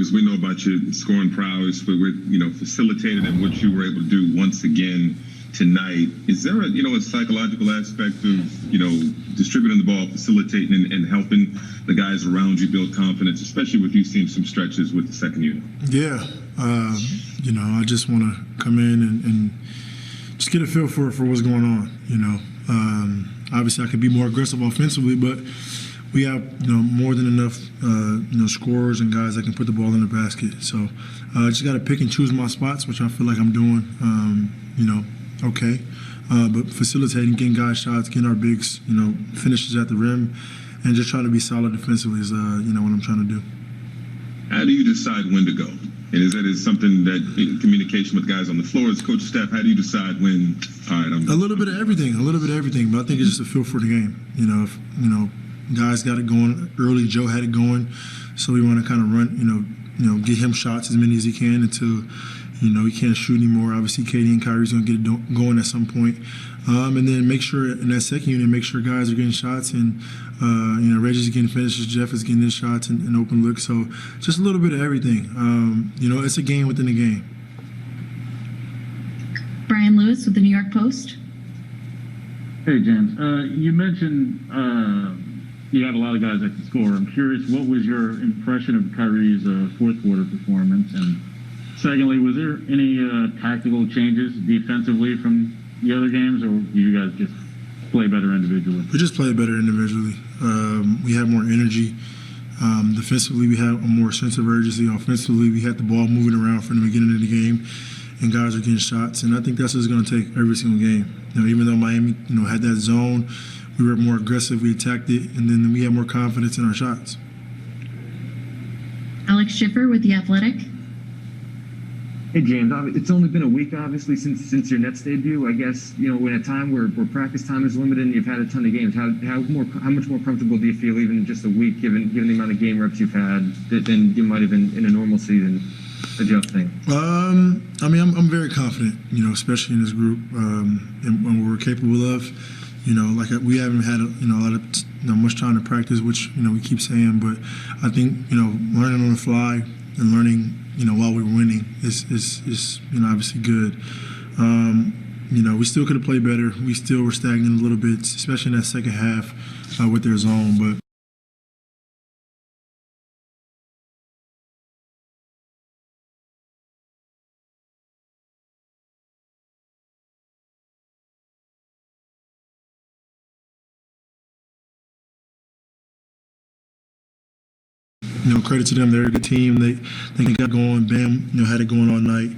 James, we know about your scoring prowess, but we're, facilitated and what you were able to do once again tonight. Is there a psychological aspect of, distributing the ball, facilitating and helping the guys around you build confidence, especially with you seeing some stretches with the second unit? Yeah. I just want to come in and just get a feel for what's going on, Obviously I could be more aggressive offensively, but we have, more than enough, scorers and guys that can put the ball in the basket. So I just got to pick and choose my spots, which I feel like I'm doing, okay. But facilitating, getting guys shots, getting our bigs, finishes at the rim, and just trying to be solid defensively is, what I'm trying to do. How do you decide when to go? And is that something that communication with guys on the floor, as coach staff, how do you decide when, all right, I'm... A little bit of everything, but I think it's just a feel for the game. If, guys got it going early, Joe had it going, so we want to kind of run, get him shots as many as he can until, he can't shoot anymore. Obviously, KD and Kyrie's going to get it going at some point. And then make sure in that second unit, make sure guys are getting shots and, Reggie's getting finishes, Jeff is getting his shots and open looks. So just a little bit of everything. It's a game within a game. Brian Lewis with the New York Post. Hey, James. You mentioned you have a lot of guys that can score. I'm curious, what was your impression of Kyrie's fourth quarter performance? And secondly, was there any tactical changes defensively from the other games, or do you guys just play better individually? We just play better individually. We had more energy. Defensively, we had a more sense of urgency. Offensively, we had the ball moving around from the beginning of the game, and guys are getting shots. And I think that's what it's going to take every single game. Even though Miami, had that zone, we were more aggressive. We attacked it, and then we had more confidence in our shots. Alex Schiffer with The Athletic. Hey, James, it's only been a week, obviously, since your Nets debut. I guess, in a time where practice time is limited and you've had a ton of games, how much more comfortable do you feel even in just a week, given the amount of game reps you've had, than you might have in a normal season adjusting? I'm very confident, especially in this group, and what we're capable of. We haven't had a lot of much time to practice, which we keep saying, but I think learning on the fly and learning while we were winning is obviously good. We still could have played better. We still were stagnant a little bit, especially in that second half with their zone, but. Credit to them. They're a good team. They got going. Bam, had it going all night.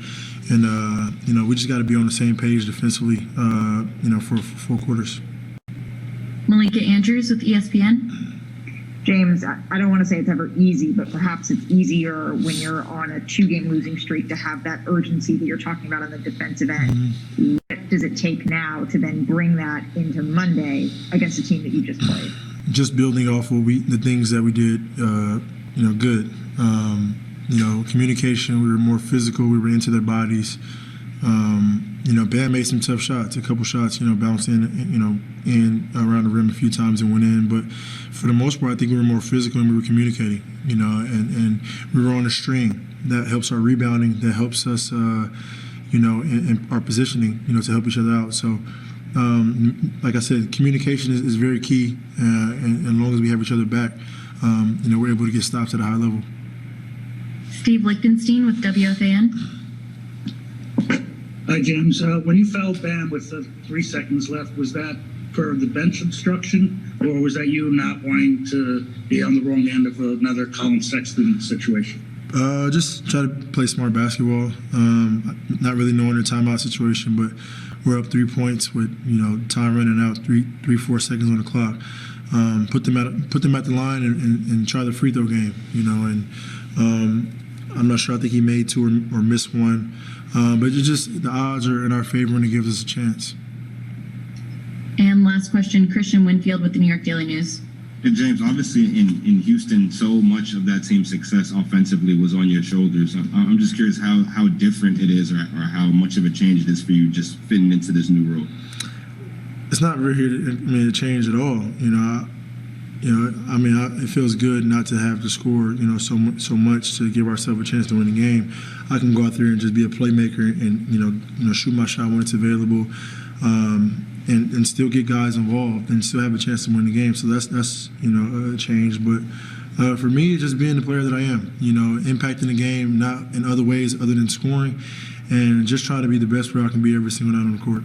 And, we just got to be on the same page defensively, for 4 quarters. Malika Andrews with ESPN. James, I don't want to say it's ever easy, but perhaps it's easier when you're on a 2-game losing streak to have that urgency that you're talking about on the defensive end. Mm-hmm. What does it take now to then bring that into Monday against the team that you just played? Just building off the things that we did, good. Communication, we were more physical, we were into their bodies. Bam made some tough shots, a couple shots, bounced in around the rim a few times and went in. But for the most part, I think we were more physical and we were communicating, and we were on a string. That helps our rebounding, that helps us, in our positioning, to help each other out. So, like I said, communication is very key, and as long as we have each other back, we're able to get stops at a high level. Steve Lichtenstein with WFAN. Hi, James. When you fouled Bam with 3 seconds left, was that for the bench obstruction, or was that you not wanting to be on the wrong end of another Colin Sexton situation? Just try to play smart basketball. Not really knowing the timeout situation, but we're up 3 points with time running out, 4 seconds on the clock. Put them at the line and try the free throw game. I'm not sure. I think he made 2 or missed 1. But it's just the odds are in our favor and it gives us a chance. And last question, Christian Winfield with the New York Daily News. Hey, James, obviously in Houston, so much of that team's success offensively was on your shoulders. I'm just curious how different it is or how much of a change it is for you just fitting into this new role. It's not really a change at all. I mean, it feels good not to have to score, so much to give ourselves a chance to win the game. I can go out there and just be a playmaker and shoot my shot when it's available, and still get guys involved and still have a chance to win the game. So that's a change. But for me, it's just being the player that I am, impacting the game, not in other ways other than scoring, and just trying to be the best player I can be every single night on the court.